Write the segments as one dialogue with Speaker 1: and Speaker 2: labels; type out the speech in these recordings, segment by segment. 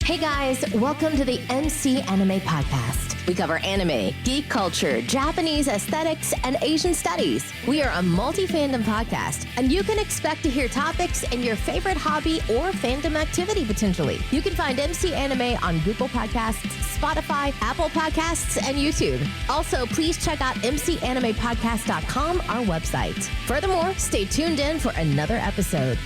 Speaker 1: Hey guys, welcome to the MC Anime Podcast. We cover anime, geek culture, Japanese aesthetics, and Asian studies. We are a multi-fandom podcast, and you can expect to hear topics in your favorite hobby or fandom activity potentially. You can find MC Anime on Google Podcasts, Spotify, Apple Podcasts, and YouTube. Also, please check out mcanimepodcast.com, our website. Furthermore, stay tuned in for another episode.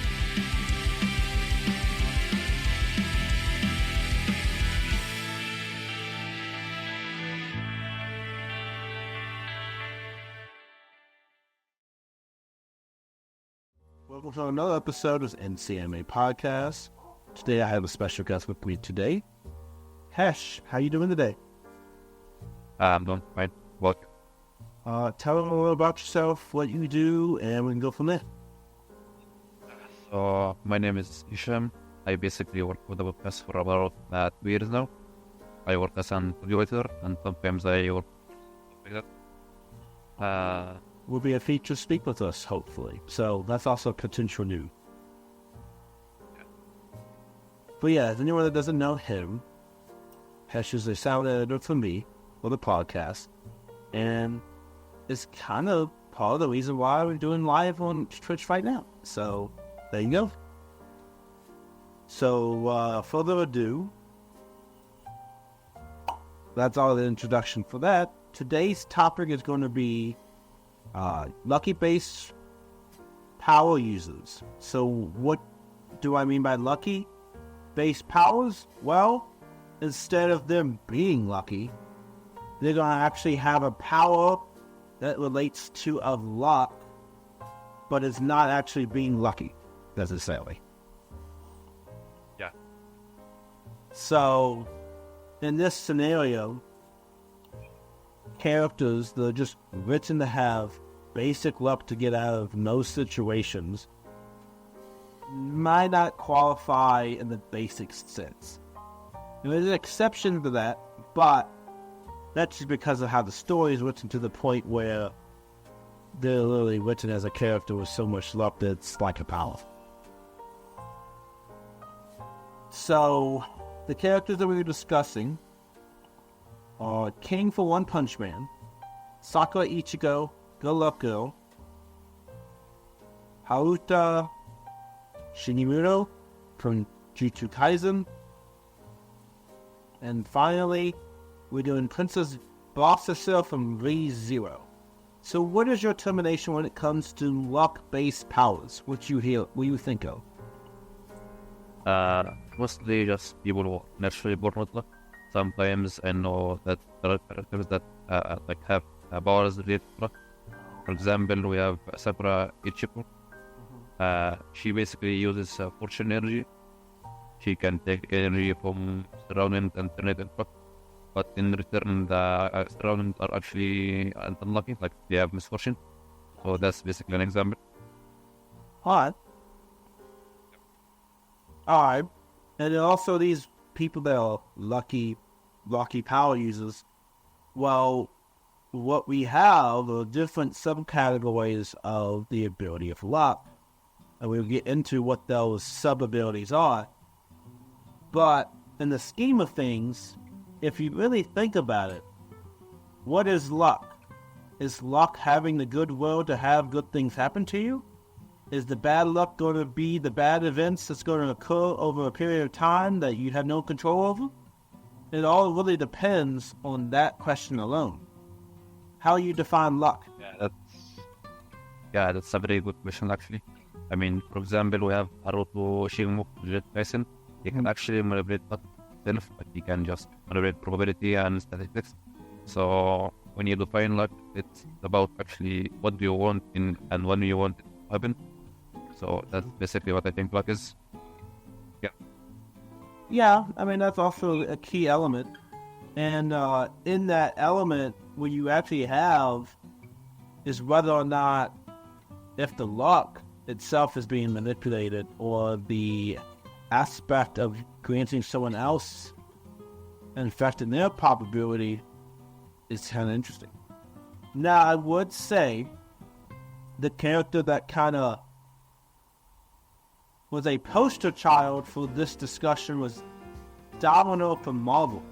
Speaker 2: Welcome to another episode of NCMA Podcast. Today I have a special guest with me today. Hesh, how you doing today?
Speaker 3: I'm doing fine. Welcome.
Speaker 2: Tell them a little about yourself, what you do, and we can go from there.
Speaker 3: So, my name is Hisham. I basically work with the podcast for about 2 years now. I work as an audio editor, and sometimes I work like that.
Speaker 2: Will be a featured speak with us, hopefully. So that's also potential new.
Speaker 3: Yeah.
Speaker 2: But yeah, if anyone that doesn't know him, Hesh is a sound editor for me, for the podcast. And it's kind of part of the reason why we're doing live on Twitch right now. So there you go. So further ado, that's all the introduction for that. Today's topic is going to be lucky base power users. So what do I mean by lucky base powers? Well, instead of them being lucky, they're going to actually have a power that relates to a luck, but it's not actually being lucky necessarily.
Speaker 3: Yeah.
Speaker 2: So in this scenario, characters that are just written to have basic luck to get out of most situations might not qualify in the basic sense. There's an exception to that, but that's just because of how the story is written to the point where they're literally written as a character with so much luck that it's like a power. So, the characters that we were discussing are King for One Punch Man, Sakura Ichiko, Good Luck Girl, Haruta Shigemo from Jujutsu Kaisen, and finally, we're doing Princess Boss herself from Re:Zero. So what is your determination when it comes to luck-based powers? What you think of?
Speaker 3: Mostly just people who are naturally born with luck. Sometimes I know that there are characters that have powers related to luck. For example, we have Sakura Ichiko. She basically uses fortune energy. She can take energy from surroundings and turn it into luck. But in return, the surroundings are actually unlucky, like they have misfortune. So that's basically an example.
Speaker 2: Alright. And then also these people that are lucky power users, well, what we have are different subcategories of the ability of luck, and we'll get into what those sub-abilities are. But in the scheme of things, if you really think about it, what is luck? Is luck having the goodwill to have good things happen to you? Is the bad luck going to be the bad events that's going to occur over a period of time that you have no control over? It all really depends on that question alone. How you define luck.
Speaker 3: That's a very good question actually. I mean, for example, we have Haruta Shigemo, Jujutsu Kaisen. He can actually manipulate luck itself, but he can just manipulate probability and statistics. So when you define luck, it's about actually what do you want and when you want it to happen. So that's basically what I think luck is.
Speaker 2: Yeah, I mean, that's also a key element. And in that element, what you actually have is whether or not if the luck itself is being manipulated or the aspect of granting someone else and affecting their probability is kind of interesting. Now, I would say the character that kind of was a poster child for this discussion was Domino from Marvel.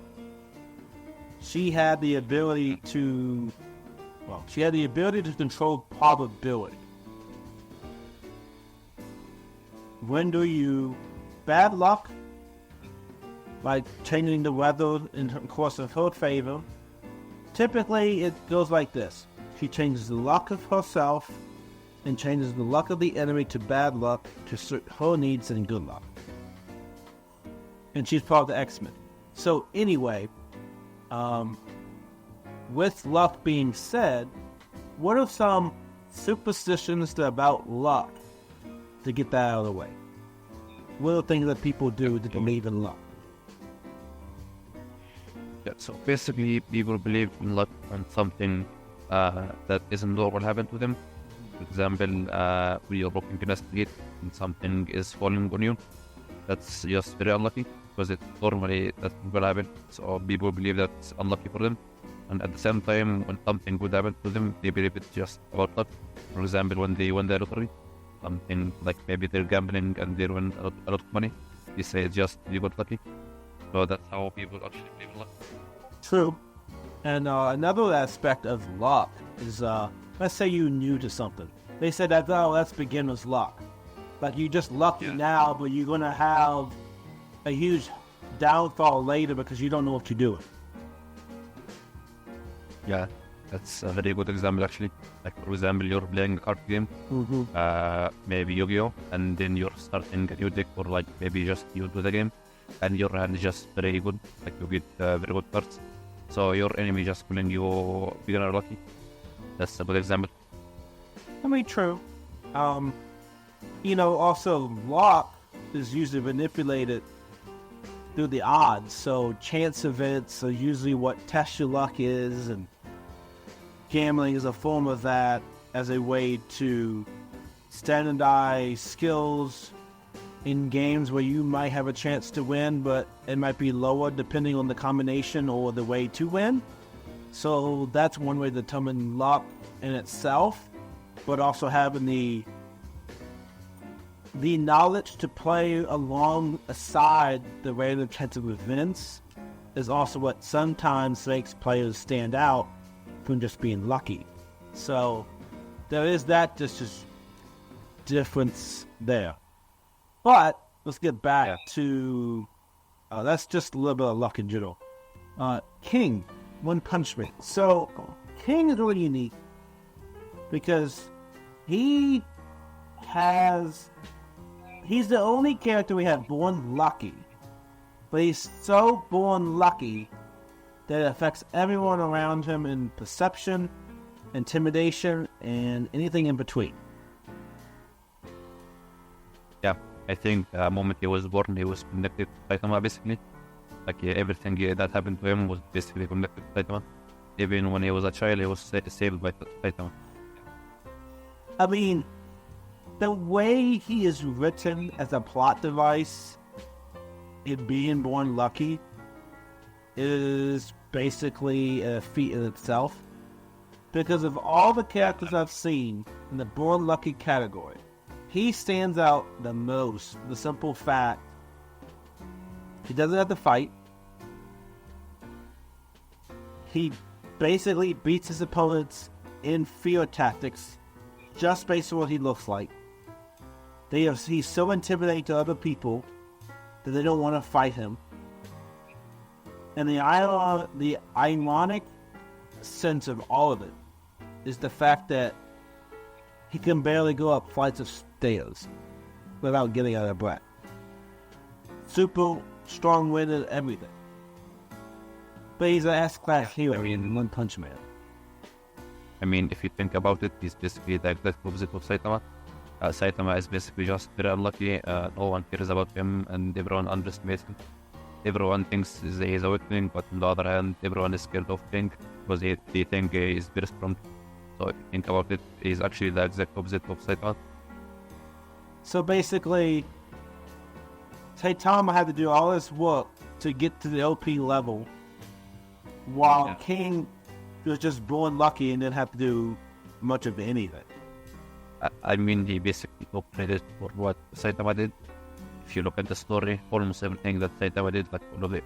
Speaker 2: She had the ability to control probability. When do you bad luck, like changing the weather in the course of her favor? Typically, it goes like this. She changes the luck of herself and changes the luck of the enemy to bad luck to suit her needs and good luck. And she's part of the X-Men. So anyway, with luck being said, what are some superstitions about luck to get that out of the way? What are the things that people do to believe in luck?
Speaker 3: Yeah, so basically, people believe in luck and something that isn't normal happen to them. For example, when you're walking in a street and something is falling on you, that's just very unlucky because it normally doesn't will happen. So people believe that's unlucky for them. And at the same time, when something good happen to them, they believe it's just about luck. For example, when they win the lottery, something like maybe they're gambling and they win a lot of money, they say it's just they got lucky. So that's how people actually believe in luck.
Speaker 2: True. And another aspect of luck is, let's say you're new to something. They said that, that's beginner's luck. Like, you're just lucky now, but you're going to have a huge downfall later because you don't know what you're doing.
Speaker 3: Yeah, that's a very good example actually. Like, for example, you're playing a card game, maybe Yu-Gi-Oh, and then you're starting a new deck, or like maybe just you do the game, and your hand is just very good, like you get very good cards. So your enemy just calling you beginner lucky. That's a good example.
Speaker 2: I mean, true. Also luck is usually manipulated through the odds. So chance events are usually what test your luck is, and gambling is a form of that as a way to standardize skills in games where you might have a chance to win, but it might be lower depending on the combination or the way to win. So that's one way to determine luck in itself, but also having the knowledge to play alongside the random chance of events is also what sometimes makes players stand out from just being lucky. So there is that just difference there. But let's get back to that's just a little bit of luck in general. King, One Punch Man. So King is really unique because he's the only character we have born lucky, but he's so born lucky that it affects everyone around him in perception, intimidation, and anything in between.
Speaker 3: Yeah, I think the moment he was born, he was connected to Saitama basically. Like everything that happened to him was basically connected to Saitama. Even when he was a child, he was saved by Saitama.
Speaker 2: I mean, the way he is written as a plot device in being born lucky is basically a feat in itself. Because of all the characters I've seen in the born lucky category, he stands out the most. The simple fact, he doesn't have to fight. He basically beats his opponents in fear tactics just based on what he looks like. He's so intimidating to other people that they don't want to fight him. And the ironic sense of all of it is the fact that he can barely go up flights of stairs without getting out of breath. Super strong-winded, everything. But he's an S-class hero in One Punch Man.
Speaker 3: I mean, if you think about it, he's basically the exact opposite of Saitama. Saitama is basically just very unlucky. No one cares about him, and everyone underestimates him. Everyone thinks he's a weakling, but on the other hand, everyone is scared of King because they think he's very strong. So if you think about it, he's actually the exact opposite of Saitama.
Speaker 2: So basically, Saitama had to do all this work to get to the OP level, while King was just born lucky and didn't have to do much of anything.
Speaker 3: I mean, he basically took credit for what Saitama did. if you look at the story, almost everything that Saitama did, like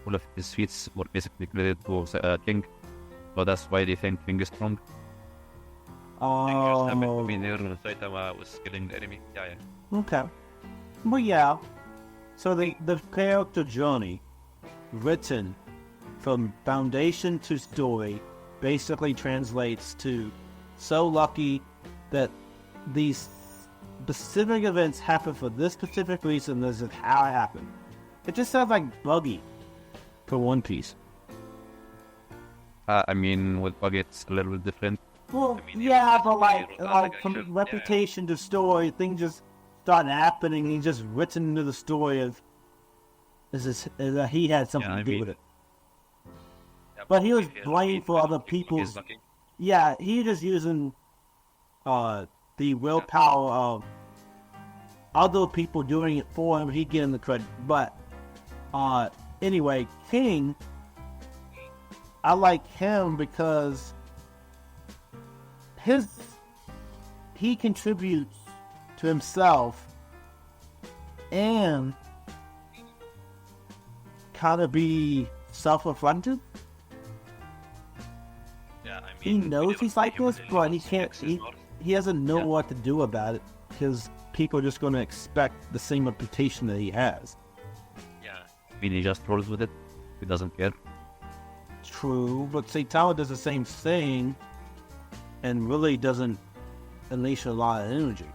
Speaker 3: all of his feats were basically credited to King. So that's why they think King is strong. King just happened to be there when Saitama was killing the enemy. Yeah.
Speaker 2: Okay. Well, yeah. So the character journey written from foundation to story basically translates to so lucky that these specific events happen for this specific reason. This is how it happened. It just sounds like buggy for One Piece.
Speaker 3: I mean, with Bug, it's a little bit different.
Speaker 2: Well,
Speaker 3: I mean,
Speaker 2: yeah,
Speaker 3: it
Speaker 2: but
Speaker 3: was
Speaker 2: from reputation to story, things just start happening. He's just written into the story of he had something to do with it.
Speaker 3: Yeah,
Speaker 2: But he was
Speaker 3: if
Speaker 2: blamed for other people's. Yeah, he just using the willpower of other people doing it for him. He getting the credit. But anyway, King, I like him because he contributes to himself and kind of be self-reflective.
Speaker 3: Yeah, I
Speaker 2: He
Speaker 3: mean,
Speaker 2: knows he's like this, but he can't. He doesn't know what to do about it because people are just going to expect the same reputation that he has.
Speaker 3: Yeah. I mean, he just rolls with it. He doesn't care.
Speaker 2: True, but Saitama does the same thing and really doesn't unleash a lot of energy.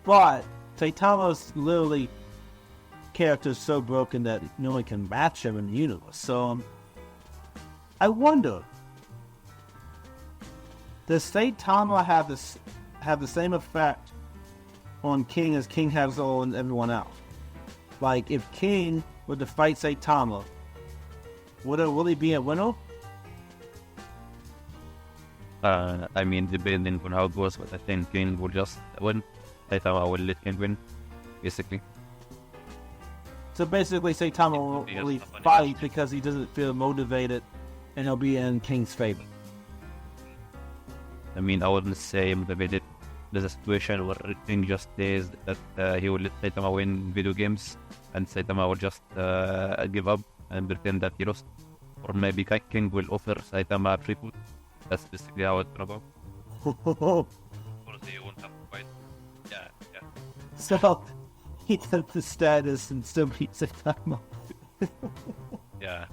Speaker 2: But Saitama's literally character is so broken that no one can match him in the universe. So I wonder, does Saitama have the same effect on King as King has on everyone else? Like, if King were to fight Saitama, would it really be a winner?
Speaker 3: I mean, depending on how it goes, but I think King will just win. Saitama will let King win, basically.
Speaker 2: So basically, Saitama won't really fight because he doesn't feel motivated, and he'll be in King's favor.
Speaker 3: I mean, I wouldn't say motivated. There's a situation where King just says that he will let Saitama win video games, and Saitama will just give up and pretend that he lost. Or maybe King will offer Saitama a free food. That's basically how it's gonna go. Or they won't have to fight. Yeah.
Speaker 2: So he took the status and still beat Saitama.
Speaker 3: Yeah.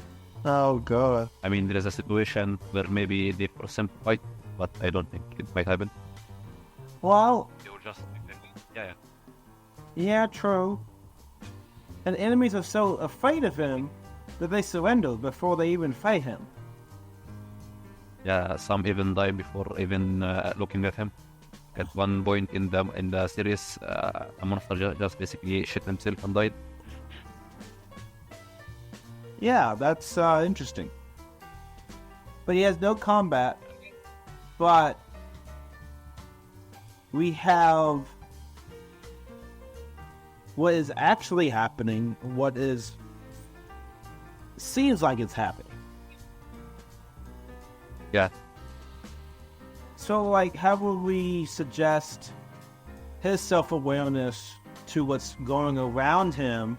Speaker 2: Oh god.
Speaker 3: I mean, there is a situation where maybe they force him to fight, but I don't think it might happen.
Speaker 2: Well,
Speaker 3: They will just
Speaker 2: yeah, true. And enemies are so afraid of him that they surrender before they even fight him.
Speaker 3: Yeah, some even die before even looking at him. At one point in the series, a monster just basically shit himself and died.
Speaker 2: Yeah, that's interesting. But he has no combat. But we have what is actually happening, seems like it's happening.
Speaker 3: Yeah.
Speaker 2: So, like, how would we suggest his self-awareness to what's going around him?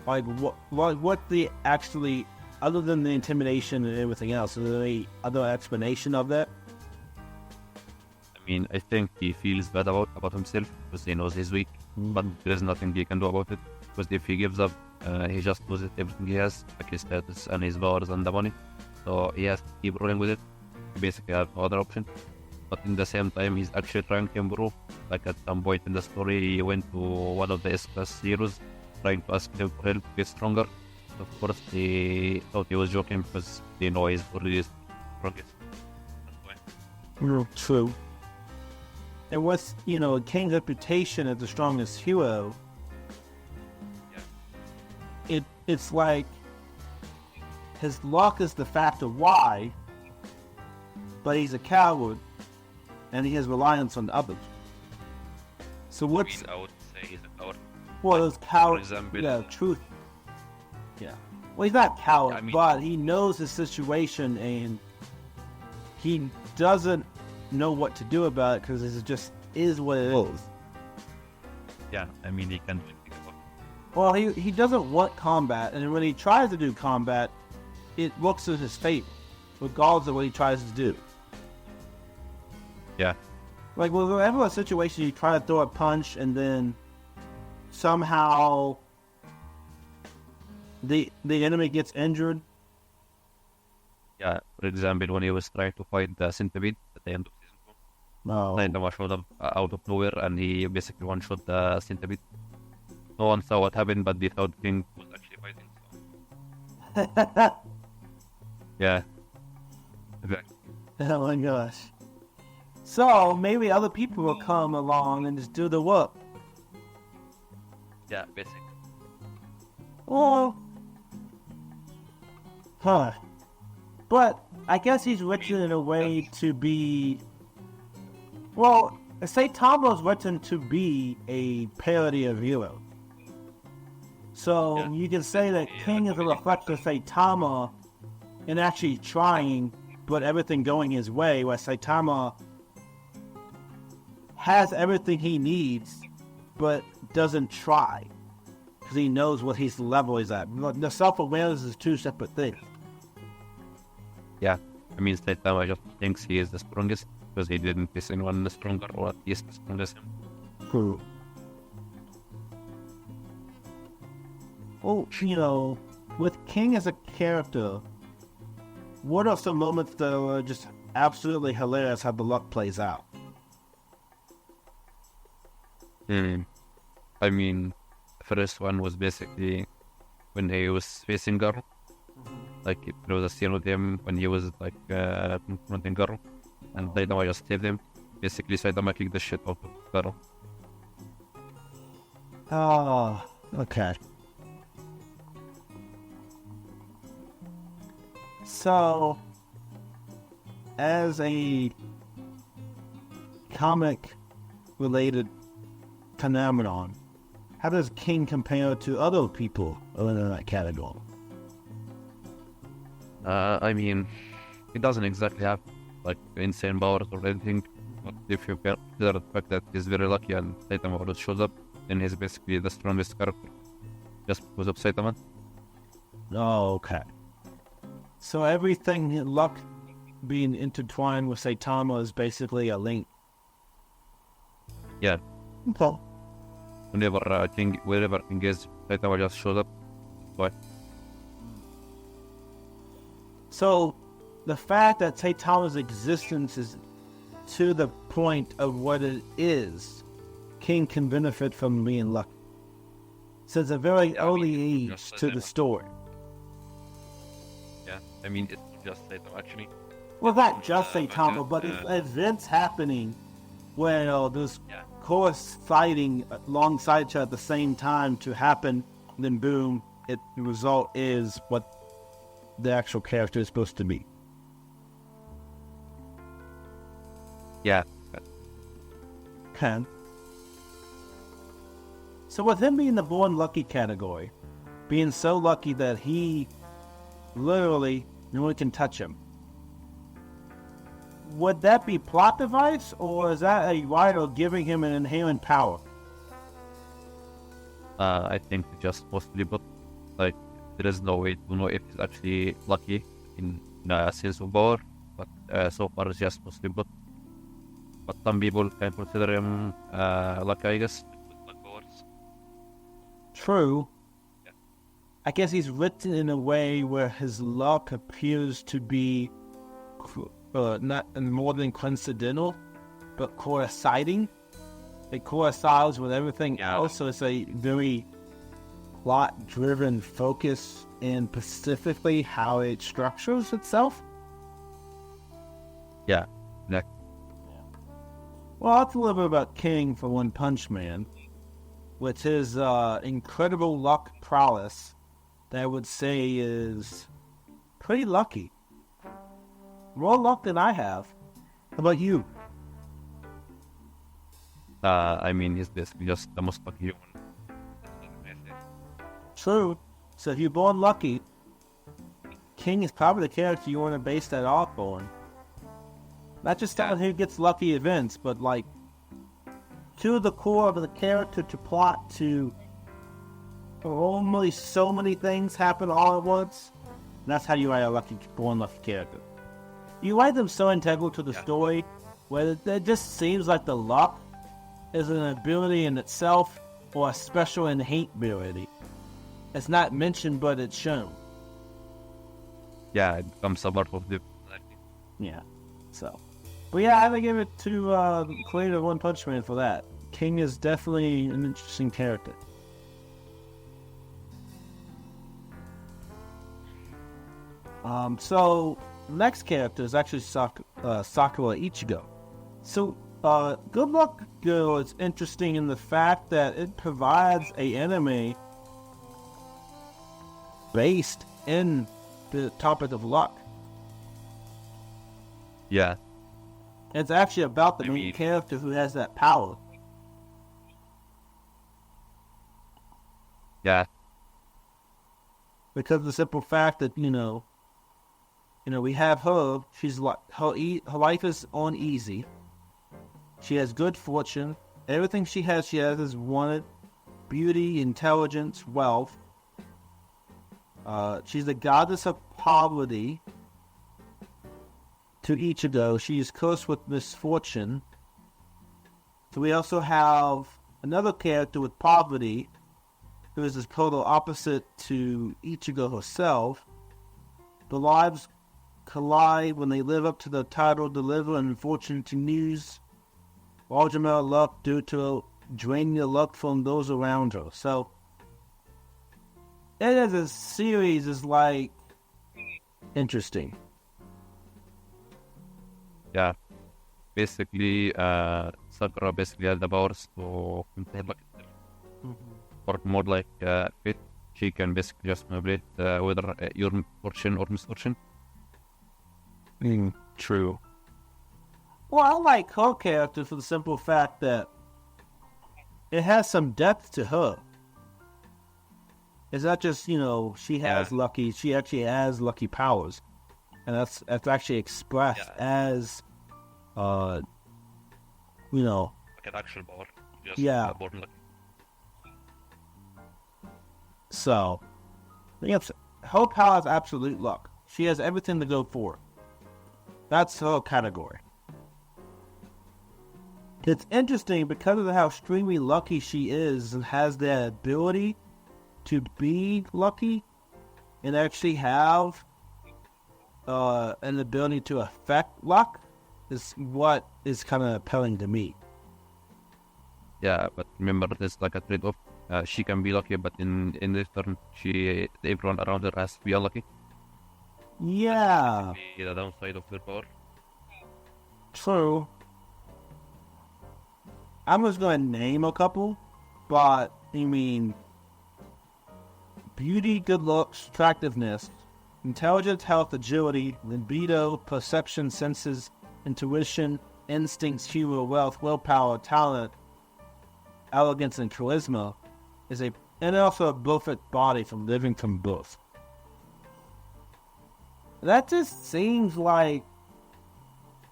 Speaker 2: Like, what the actually, other than the intimidation and everything else, is there any other explanation of that?
Speaker 3: I mean, I think he feels bad about himself because he knows he's weak, but there is nothing he can do about it. Because if he gives up, he just loses everything he has, like his status and his powers and the money. So he has to keep rolling with it. He basically has no other option. But in the same time, he's actually trying to improve. Like at some point in the story, he went to one of the S-class heroes, trying to ask him for help to get stronger. Of course, they thought he was joking because they know he's already strongest.
Speaker 2: True. And what's, King's reputation as the strongest hero, it's like his luck is the factor why, but he's a coward and he has reliance on others. So what's...
Speaker 3: I would say he's a coward.
Speaker 2: Well, those cowards...
Speaker 3: For example...
Speaker 2: Yeah, truth. Yeah. Well, he's not coward,
Speaker 3: Yeah,
Speaker 2: but he knows his situation and he doesn't know what to do about it because it just is what it is.
Speaker 3: Yeah, I mean, he can't do anything about
Speaker 2: Well, he doesn't want combat, and when he tries to do combat, it works in his favor, regardless of what he tries to do.
Speaker 3: Yeah.
Speaker 2: Like, whenever a situation you try to throw a punch and then somehow the enemy gets injured.
Speaker 3: Yeah, for example, when he was trying to fight the centipede at the end of season 2.
Speaker 2: No.
Speaker 3: Saitama showed up out of nowhere and he basically one-shot the centipede. No one saw what happened, but they thought King was actually fighting. So. Yeah. Exactly.
Speaker 2: Oh my gosh. So, maybe other people will come along and just do the work.
Speaker 3: Yeah, basically.
Speaker 2: Well, but I guess he's written in a way to be... Well, Saitama's written to be a parody of Hero. So you can say that King is a reflection of Saitama in actually trying, but everything going his way, where Saitama has everything he needs, but doesn't try. Because he knows what his level is at. The self-awareness is two separate things.
Speaker 3: Yeah, I mean, Saitama just thinks he is the strongest because he didn't face anyone stronger, or at least as strong as him.
Speaker 2: True. Oh, you know, with King as a character, what are some moments that are just absolutely hilarious how the luck plays out?
Speaker 3: I mean, the first one was basically when he was facing Garo. Like, there was a scene with him when he was, like, confronting Garo. And Saitama just saved him. Basically, Saitama kicked the shit out of Garo.
Speaker 2: Oh, okay. So, as a comic-related phenomenon, how does King compare to other people in that category?
Speaker 3: I mean, he doesn't exactly have, like, insane powers or anything. But if you consider the fact that he's very lucky and Saitama always shows up, then he's basically the strongest character. Just because of Saitama.
Speaker 2: Oh, okay. So everything luck being intertwined with Saitama is basically a link.
Speaker 3: Yeah.
Speaker 2: Okay.
Speaker 3: Wherever King is, Saitama just shows up. Why?
Speaker 2: So, the fact that Saitama's existence is to the point of what it is, King can benefit from being lucky. Since a very early age to the story.
Speaker 3: Yeah, I mean, it's not just Saitama actually.
Speaker 2: Well, not just Saitama, but events happening where there's coinciding alongside each other at the same time to happen, then boom, the result is what the actual character is supposed to be.
Speaker 3: Yeah.
Speaker 2: Okay. So with him being the born lucky category, being so lucky that he literally, no one can touch him, would that be plot device, or is that a writer giving him an inherent power?
Speaker 3: I think just mostly, but like there is no way to know if he's actually lucky in a sense of power. But so far it's just mostly, but some people can consider him lucky, I guess, with luck powers.
Speaker 2: True.
Speaker 3: Yeah.
Speaker 2: I guess he's written in a way where his luck appears to be not more than coincidental, but coinciding. It coincides with everything else, so it's a very plot-driven focus in specifically how it structures itself.
Speaker 3: Yeah, next.
Speaker 2: Well, I'll tell a little bit about King for One Punch Man, with his incredible luck prowess that I would say is pretty lucky. More luck than I have. How about you?
Speaker 3: I mean, he's basically just the most lucky human.
Speaker 2: True. So if you're born lucky, King is probably the character you want to base that off on. Not just someone who gets lucky events, but like to the core of the character, to plot, to normally so many things happen all at once. And that's how you write a born lucky character. You write them so integral to the story, where it just seems like the luck is an ability in itself or a special innate ability. It's not mentioned, but it's shown.
Speaker 3: Yeah, it becomes a part of the...
Speaker 2: Yeah, so. But yeah, I would give it to Creator of One Punch Man for that. King is definitely an interesting character. So, next character is actually Sakura Ichiko. So, Good Luck Girl is interesting in the fact that it provides a anime based in the topic of luck.
Speaker 3: Yeah.
Speaker 2: It's actually about the main character who has that power.
Speaker 3: Yeah.
Speaker 2: Because of the simple fact that, you know, we have her. She's like her life is on easy. She has good fortune. Everything she has is wanted. Beauty, intelligence, wealth. She's the goddess of poverty. To Ichigo, she is cursed with misfortune. So we also have another character with poverty, who is the total opposite to Ichigo herself. The lives collide when they live up to the title, deliver unfortunate news. Large amount of luck due to draining the luck from those around her. So, it as a series is like interesting.
Speaker 3: Yeah. Basically, Sakura basically has the powers to control luck itself. Or more like fate. She can basically just manipulate whether your fortune or misfortune.
Speaker 2: True. Well, I like her character for the simple fact that it has some depth to her. It's not just, she has lucky, she actually has lucky powers. And that's actually expressed as,
Speaker 3: Like an actual power. Just born lucky.
Speaker 2: So, I think her power is absolute luck. She has everything to go for. That's her category. It's interesting because of how extremely lucky she is and has the ability to be lucky and actually have an ability to affect luck is what is kind of appealing to me.
Speaker 3: Yeah, but remember, there's like a trade-off. She can be lucky, but in return, everyone around her has to be unlucky.
Speaker 2: Yeah.
Speaker 3: The downside of their power.
Speaker 2: True. I'm just going to name a couple, but beauty, good looks, attractiveness, intelligence, health, agility, libido, perception, senses, intuition, instincts, humor, wealth, willpower, talent, elegance, and charisma and also a perfect body from living from birth. That just seems like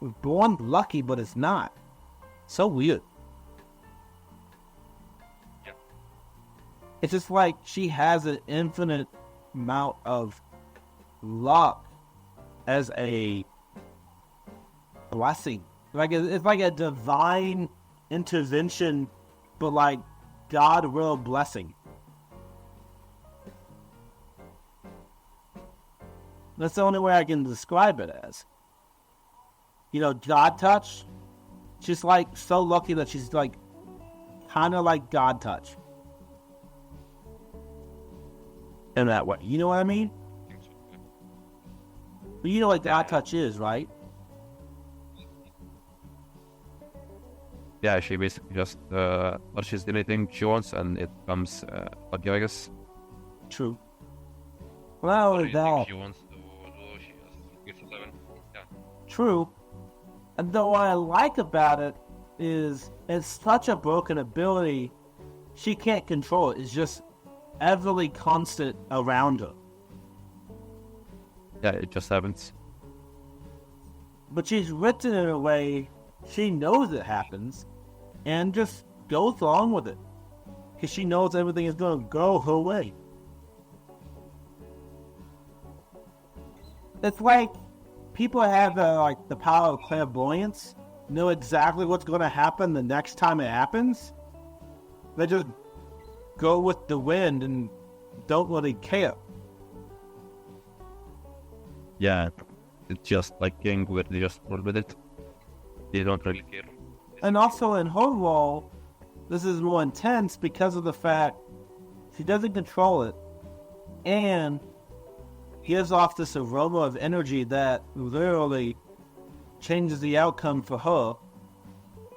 Speaker 2: we're born lucky, but it's not. So weird.
Speaker 3: Yeah.
Speaker 2: It's just like she has an infinite amount of luck as a blessing. It's like a divine intervention, but like God will blessing. That's the only way I can describe it as. God touch. She's like so lucky that she's like kind of like God touch. In that way. You know what I mean? But you know what God touch is, right?
Speaker 3: Yeah, she basically just purchases anything she wants and it becomes lucky, I guess.
Speaker 2: True. Well, that.
Speaker 3: She wants to do, she gets 11. Yeah.
Speaker 2: True. And what I like about it is it's such a broken ability, she can't control it. It's just everly constant around her.
Speaker 3: Yeah, it just happens.
Speaker 2: But she's written in a way she knows it happens and just goes along with it. because she knows everything is going to go her way. It's like people have the power of clairvoyance, know exactly what's going to happen the next time it happens. They just go with the wind and don't really care.
Speaker 3: Yeah, it's just like King where they just roll with it. They don't really care.
Speaker 2: And also in her role, this is more intense because of the fact she doesn't control it and gives off this aroma of energy that literally changes the outcome for her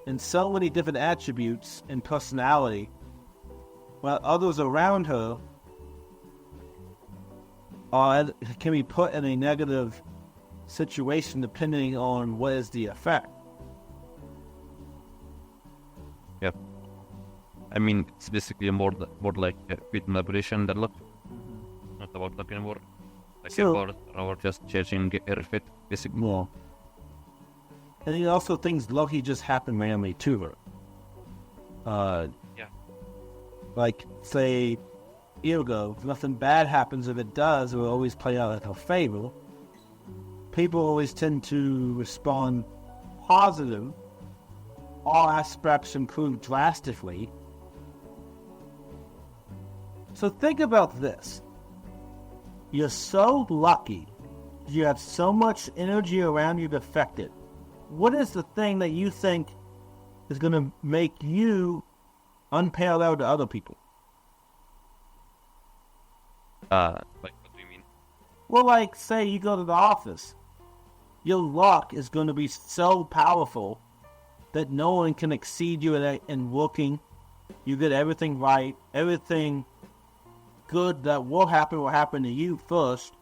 Speaker 2: in so many different attributes and personality, while others around her can be put in a negative situation depending on what is the effect.
Speaker 3: Yeah. I mean, it's basically more like fit manipulation than luck. Not about luck anymore. Like or just changing her fit, basically.
Speaker 2: More. And he also thinks lucky just happened randomly to her.
Speaker 3: Yeah.
Speaker 2: Like, say, Ergo, if nothing bad happens, if it does, it will always play out in her favor. People always tend to respond positive. All aspects improve drastically. So think about this. You're so lucky. You have so much energy around you to affect it. What is the thing that you think is going to make you unparalleled to other people?
Speaker 3: Like, what do you mean?
Speaker 2: Well, like, say you go to the office. Your luck is going to be so powerful that no one can exceed you in working. You get everything right. Everything good that will happen to you first.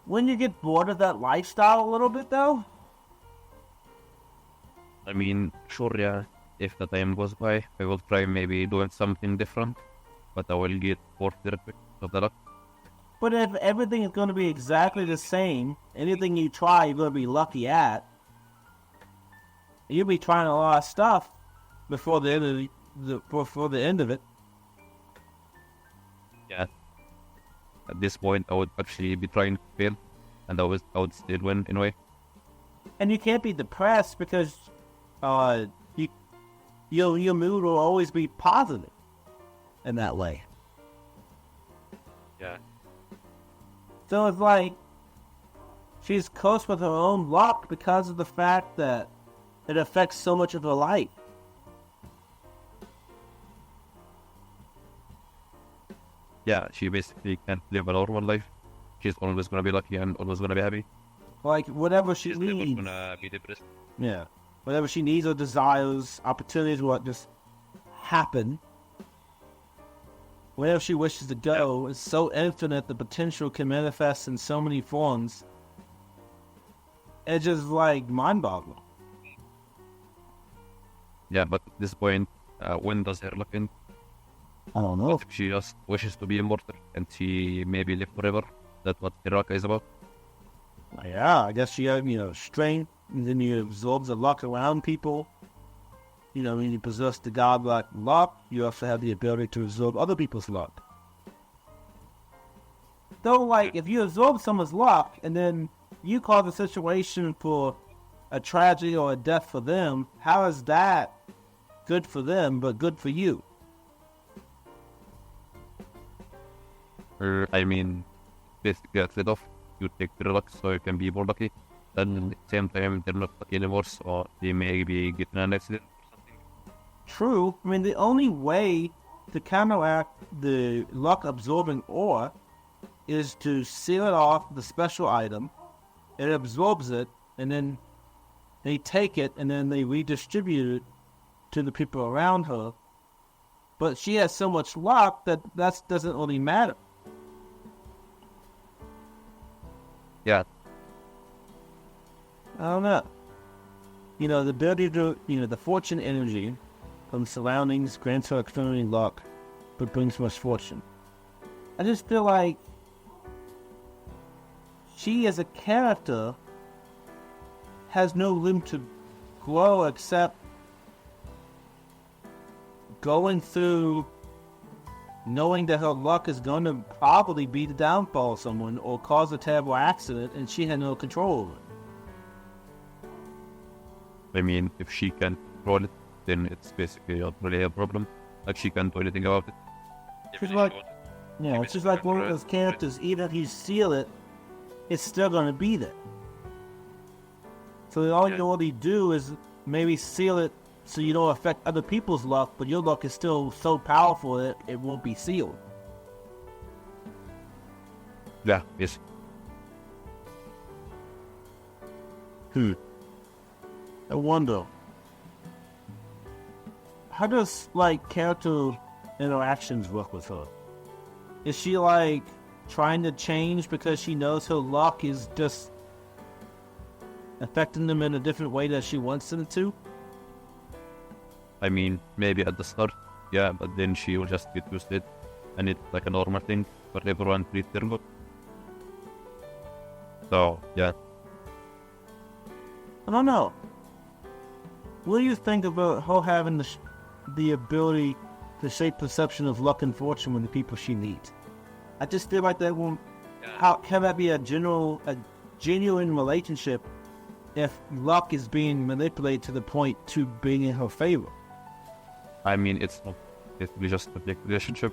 Speaker 2: When you get bored of that lifestyle a little bit, though?
Speaker 3: I mean, sure, yeah. If the time goes by, I will try maybe doing something different, but I will get bored very quick of the luck.
Speaker 2: But if everything is going to be exactly the same, anything you try, you're going to be lucky at. You'll be trying a lot of stuff before the end of it.
Speaker 3: Yeah. At this point, I would actually be trying to fail, and I would still win in a way.
Speaker 2: And you can't be depressed because your mood will always be positive in that way.
Speaker 3: Yeah.
Speaker 2: So it's like she's close with her own luck because of the fact that it affects so much of her life.
Speaker 3: Yeah, she basically can't live a normal life. She's always gonna be lucky and always gonna be happy.
Speaker 2: Like whatever she
Speaker 3: She's
Speaker 2: needs.
Speaker 3: never gonna be depressed.
Speaker 2: Yeah. Whatever she needs or desires, opportunities will just happen. Wherever she wishes to go is so infinite, the potential can manifest in so many forms. It's just like mind-boggling.
Speaker 3: Yeah, but at this point, when does her luck end?
Speaker 2: I don't know.
Speaker 3: What if she just wishes to be immortal and she maybe live forever? That's what her luck is about.
Speaker 2: Yeah, I guess she has, strength, and then you absorb the luck around people. When you possess the godlike luck, you also have the ability to absorb other people's luck. Though, like, if you absorb someone's luck, and then you cause a situation for a tragedy or a death for them, how is that good for them, but good for you?
Speaker 3: I mean, basically a trade-off. You take their luck so you can be more lucky. Then at the same time, they're not lucky anymore, so they maybe get in an accident or something.
Speaker 2: True. I mean, the only way to counteract the luck-absorbing ore is to seal it off with a special item. It absorbs it, and then they take it, and then they redistribute it to the people around her. But she has so much luck that doesn't really matter.
Speaker 3: Yeah.
Speaker 2: I don't know. The ability to, the fortune energy from surroundings grants her extraordinary luck, but brings misfortune. I just feel like she, as a character, has no room to grow except going through knowing that her luck is going to probably be the downfall of someone or cause a terrible accident, and she had no control over it.
Speaker 3: I mean, if she can't control it, then it's basically not really a problem. Like, she can't do anything about it.
Speaker 2: It's just like one of those characters, even if you seal it, it's still going to be there. So all you can really do is maybe seal it so you don't affect other people's luck, but your luck is still so powerful that it won't be sealed.
Speaker 3: Yeah, yes.
Speaker 2: I wonder, how does, like, character interactions work with her? Is she, like, trying to change because she knows her luck is just affecting them in a different way that she wants them to?
Speaker 3: I mean, maybe at the start, yeah, but then she will just get used to it, and it's like a normal thing for everyone to treat their luck. So, yeah.
Speaker 2: I don't know. What do you think about her having the ability to shape perception of luck and fortune with the people she meets? I just feel like that won't. How can that be a genuine relationship if luck is being manipulated to the point to being in her favor?
Speaker 3: I mean, it's not basically just a big relationship.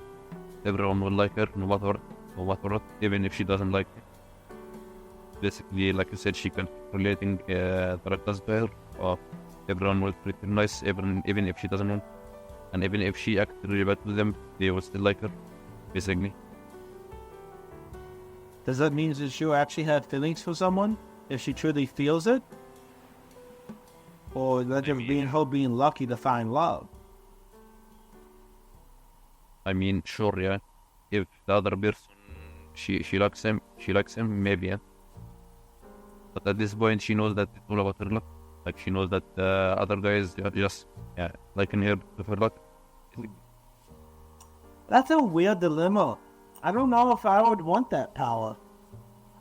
Speaker 3: Everyone will like her, no matter what, even if she doesn't like it. Basically, like you said, she can relating characters to her, or everyone will treat her nice, even if she doesn't want. And even if she acts really bad with them, they will still like her, basically.
Speaker 2: Does that mean that she'll actually have feelings for someone if she truly feels it? Or that just being her being lucky to find love?
Speaker 3: I mean, sure, yeah. If the other person, she likes him, maybe, yeah. But at this point, she knows that it's all about her luck. Like, she knows that other guys are just, liking her with her luck.
Speaker 2: That's a weird dilemma. I don't know if I would want that power.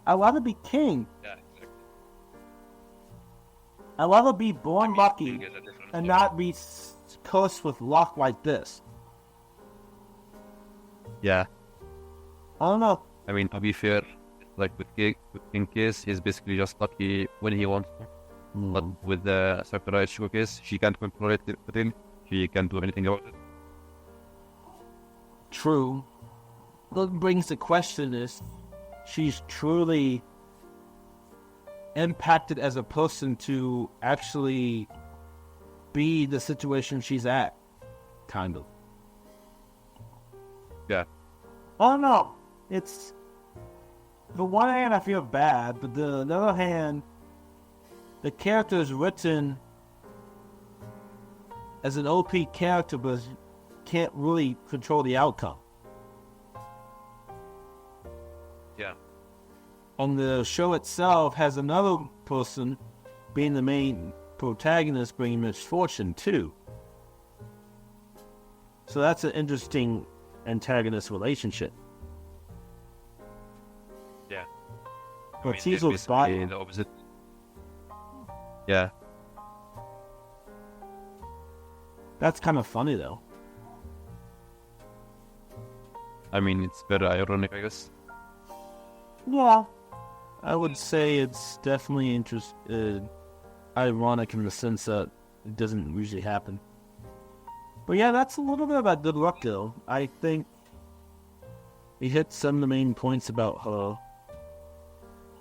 Speaker 2: I'd rather be king.
Speaker 3: Yeah, exactly.
Speaker 2: I'd rather be born lucky and not be cursed with luck like this.
Speaker 3: Yeah.
Speaker 2: I don't know.
Speaker 3: I mean, to be fair, like with King Case, he's basically just lucky when he wants to. But with the Sakura Ichiko case, she can't control it within. She can't do anything about it.
Speaker 2: True. What brings the question is, she's truly impacted as a person to actually be the situation she's at, kind of.
Speaker 3: Yeah.
Speaker 2: I don't know. It's, on one hand, I feel bad, but on the other hand, the character is written as an OP character, but can't really control the outcome.
Speaker 3: Yeah.
Speaker 2: And the show itself has another person being the main protagonist bringing misfortune too. So that's an interesting antagonist relationship.
Speaker 3: Yeah.
Speaker 2: But
Speaker 3: it's
Speaker 2: Cecil's
Speaker 3: basically the opposite. Yeah.
Speaker 2: That's kind of funny though.
Speaker 3: I mean, it's very ironic, I guess.
Speaker 2: Yeah. I would say it's definitely ironic in the sense that it doesn't usually happen. But yeah, that's a little bit about good luck though. I think we hit some of the main points about her.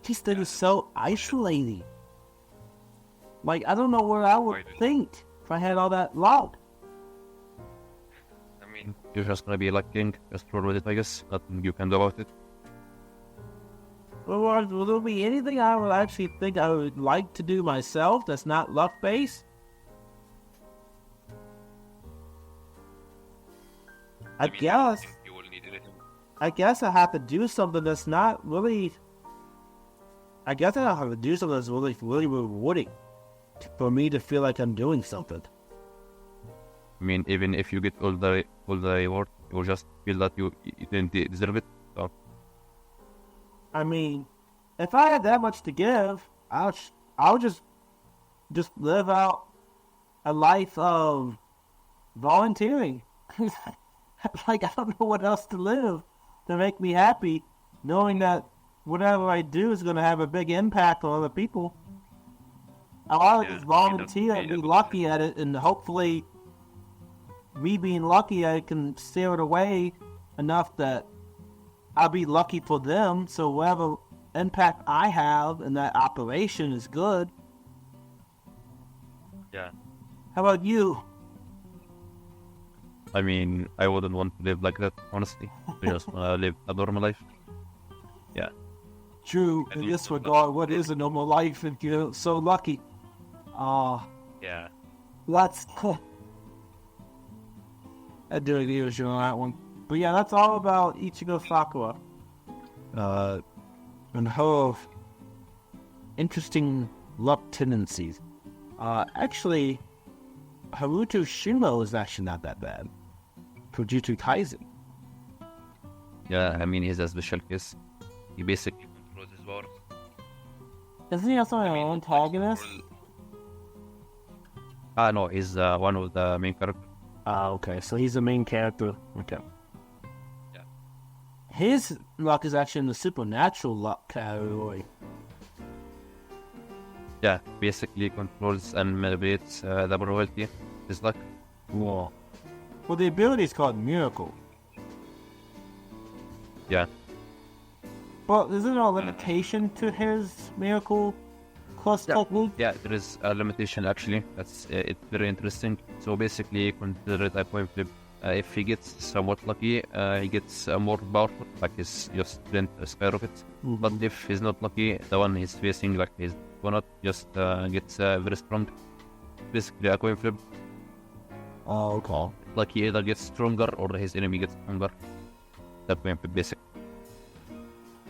Speaker 2: This thing is so isolating. Like, I don't know what I would think if I had all that luck.
Speaker 3: I mean, you're just gonna be like king, just roll with it, I guess. Nothing you can do about it.
Speaker 2: Will there be anything I would actually think I would like to do myself that's not luck-based? I guess.
Speaker 3: You will need anything.
Speaker 2: I guess I have to do something that's not really... I guess I have to do something that's really rewarding for me to feel like I'm doing something.
Speaker 3: I mean, even if you get all the reward, you will just feel that you didn't deserve it. So.
Speaker 2: I mean, if I had that much to give, I'll just live out a life of volunteering like, I don't know what else to live to make me happy, knowing that whatever I do is going to have a big impact on other people. I'll just volunteer and be lucky at it, and hopefully me being lucky, I can steer it away enough that I'll be lucky for them, so whatever impact I have in that operation is good.
Speaker 3: Yeah.
Speaker 2: How about you?
Speaker 3: I mean, I wouldn't want to live like that, honestly. I just want to live a normal life. Yeah.
Speaker 2: True, in this regard, what is a normal life if you're so lucky?
Speaker 3: Yeah.
Speaker 2: That's... I do agree with you on that one. But yeah, that's all about Ichigo Sakura. And her interesting luck tendencies. Actually, Haruta Shigemo is actually not that bad for Jujutsu Kaisen.
Speaker 3: Yeah, I mean, he's a special case. He basically controls his powers.
Speaker 2: Isn't he also an antagonist?
Speaker 3: No, he's one of the main characters.
Speaker 2: Okay, so he's the main character. Okay.
Speaker 3: Yeah.
Speaker 2: His luck is actually in the supernatural luck category.
Speaker 3: Yeah, basically controls and manipulates the probability. His luck.
Speaker 2: Whoa. Well, the ability is called Miracle.
Speaker 3: Yeah.
Speaker 2: But isn't there a limitation to his Miracle plus technique?
Speaker 3: Yeah, there is a limitation actually. That's it's very interesting. So basically, consider it a coin flip. If he gets somewhat lucky, he gets more powerful, like his just strength skyrockets. But if he's not lucky, the one he's facing, like his opponent, just gets very strong. Basically, a coin flip.
Speaker 2: Oh, okay.
Speaker 3: Like he either gets stronger or his enemy gets stronger. That coin flip, basically.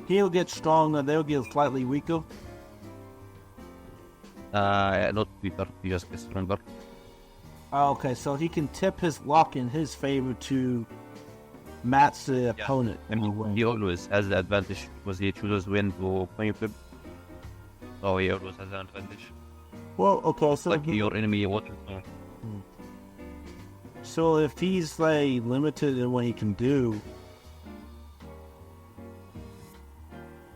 Speaker 2: He'll get stronger, they'll get slightly weaker.
Speaker 3: Not weaker, he just gets stronger.
Speaker 2: Okay, so he can tip his luck in his favor to match the opponent.
Speaker 3: I mean, he always has the advantage because he chooses when to coin flip. So he always has an advantage.
Speaker 2: Well, okay, so
Speaker 3: Like your enemy won't know.
Speaker 2: So if he's like limited in what he can do,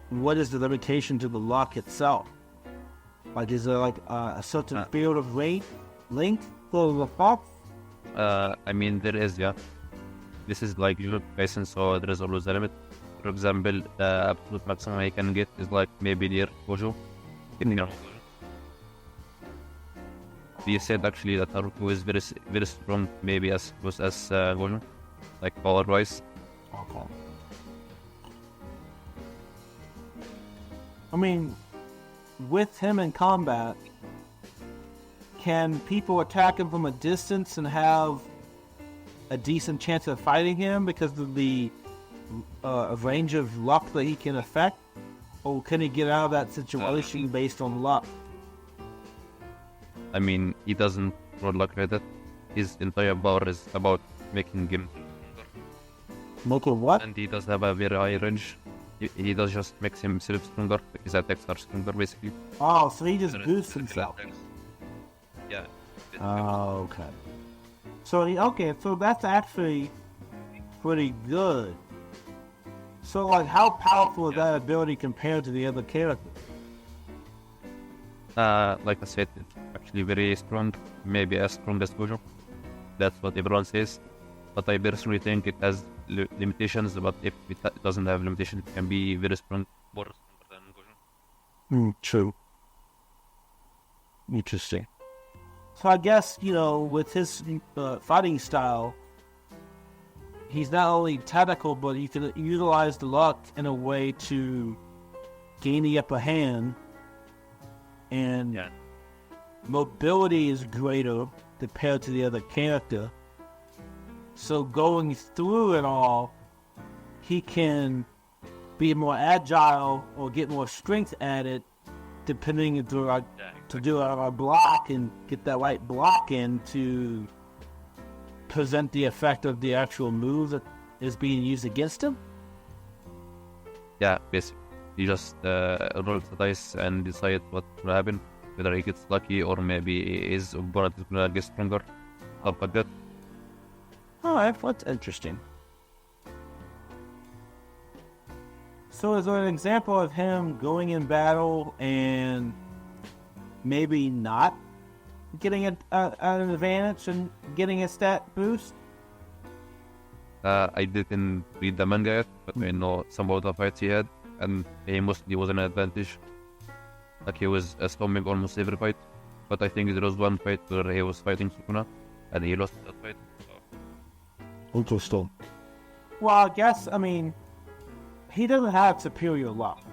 Speaker 2: what is the limitation to the luck itself? Like, is there like a certain field of length for the luck?
Speaker 3: I mean, there is, yeah. This is like Jujutsu Kaisen, so there is always a limit. For example, the absolute maximum I can get is like maybe near Gojo. They said actually that Haruto is very strong, maybe as close as Gojo, like power-wise.
Speaker 2: Okay. I mean, with him in combat, can people attack him from a distance and have a decent chance of fighting him because of the range of luck that he can affect? Or can he get out of that situation based on luck?
Speaker 3: I mean, he doesn't roll luck like that. His entire power is about making him
Speaker 2: Local what?
Speaker 3: and he does have a very high range. He does just makes himself stronger. His attacks are stronger, basically.
Speaker 2: Oh, so he just boosts himself.
Speaker 3: Yeah.
Speaker 2: Oh, okay. So that's actually pretty good. So, like, how powerful is that ability compared to the other characters?
Speaker 3: Like I said, it's actually very strong. Maybe as strong as Gojo. That's what everyone says. But I personally think it has limitations. But if it doesn't have limitations, it can be very strong, more stronger than Gojo.
Speaker 2: True. Interesting. So I guess, with his fighting style, he's not only tactical, but he can utilize the luck in a way to gain the upper hand. And mobility is greater compared to the other character. So going through it all, he can be more agile or get more strength at it, depending if to do our block and get that right block in to present the effect of the actual move that is being used against him.
Speaker 3: Yeah, basically. He just rolls the dice and decide what will happen, whether he gets lucky or maybe his opponent is gonna get stronger, stuff like that.
Speaker 2: Oh, that's interesting. So is there an example of him going in battle and maybe not getting an advantage and getting a stat boost?
Speaker 3: I didn't read the manga yet, but I know some of the fights he had, and he mostly was an advantage. Like he was storming almost every fight, but I think there was one fight where he was fighting Sukuna, and he lost that fight. So.
Speaker 2: Interesting. Well, I guess, he doesn't have superior luck.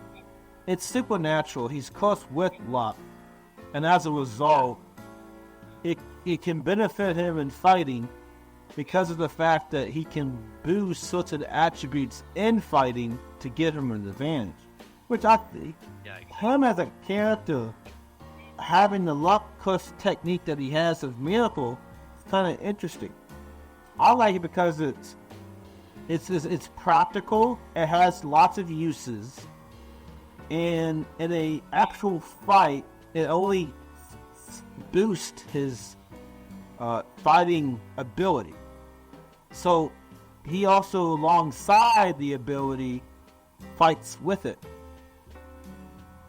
Speaker 2: It's supernatural. He's cursed with luck. And as a result, it can benefit him in fighting because of the fact that he can boost certain attributes in fighting to give him an advantage. Which I think, him as a character, having the luck curse technique that he has of Miracle, is kind of interesting. I like it because it's practical, it has lots of uses, and in a actual fight, it only boosts his fighting ability. So he also, alongside the ability, fights with it.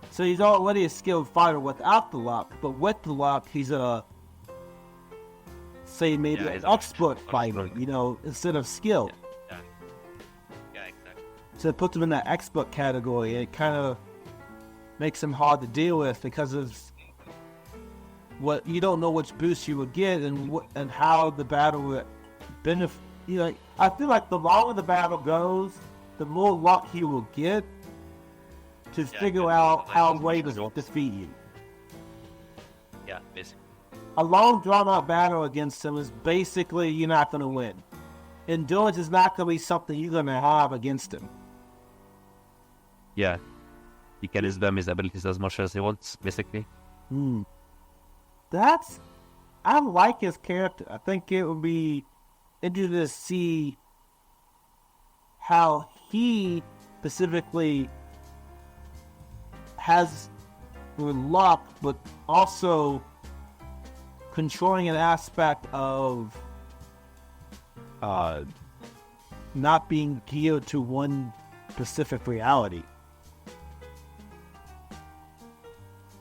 Speaker 2: So he's already a skilled fighter without the luck, but with the luck, he's an expert fighter, instead of skilled.
Speaker 3: Yeah, exactly.
Speaker 2: So it puts him in that expert category, and it kind of makes him hard to deal with because of what you don't know which boost you will get and how the battle would benefit. I feel like the longer the battle goes, the more luck he will get to figure out how way to defeat you.
Speaker 3: Yeah, basically.
Speaker 2: A long drawn-out battle against him is basically you're not going to win. Endurance is not going to be something you're going to have against him.
Speaker 3: Yeah. He can spam his abilities as much as he wants, basically.
Speaker 2: I like his character. I think it would be interesting to see how he specifically has luck, but also controlling an aspect of not being geared to one specific reality.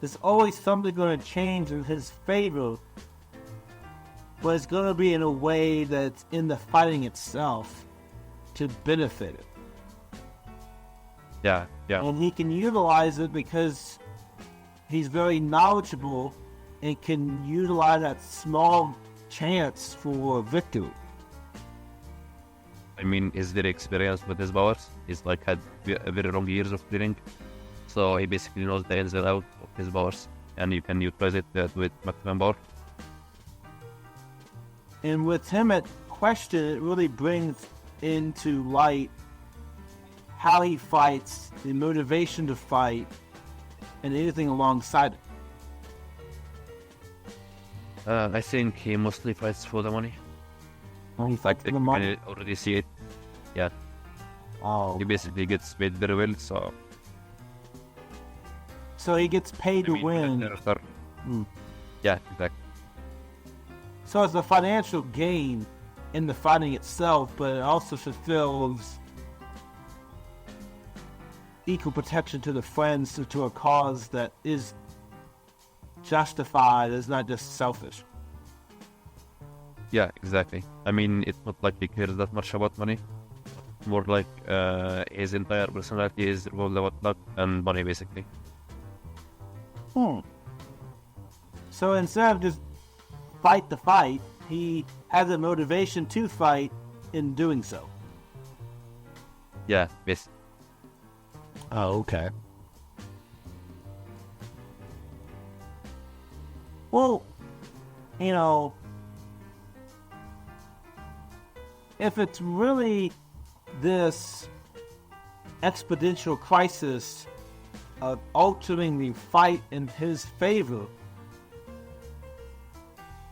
Speaker 2: There's always something going to change in his favor, but it's going to be in a way that's in the fighting itself to benefit it.
Speaker 3: Yeah.
Speaker 2: And he can utilize it because he's very knowledgeable and can utilize that small chance for victory.
Speaker 3: He's very experienced with his powers. He's had very long years of training. So he basically knows the ins and outs of his powers. And you can utilize it with maximum power.
Speaker 2: And with him at question, it really brings into light how he fights, the motivation to fight, and anything alongside it.
Speaker 3: I think he mostly fights for the money.
Speaker 2: He fights for the money?
Speaker 3: I can already see it. Yeah.
Speaker 2: Oh.
Speaker 3: He basically gets paid very well, so...
Speaker 2: So he gets paid to win.
Speaker 3: Yeah, exactly.
Speaker 2: So it's a financial gain in the fighting itself, but it also fulfills equal protection to the friends to a cause that is justified. It's not just selfish.
Speaker 3: Yeah, exactly. It's not like he cares that much about money. More like his entire personality is revolved about luck and money, basically.
Speaker 2: So instead of just fight the fight, he has a motivation to fight in doing so.
Speaker 3: Yeah, basically.
Speaker 2: Oh, okay. Well, if it's really this exponential crisis of altering the fight in his favor,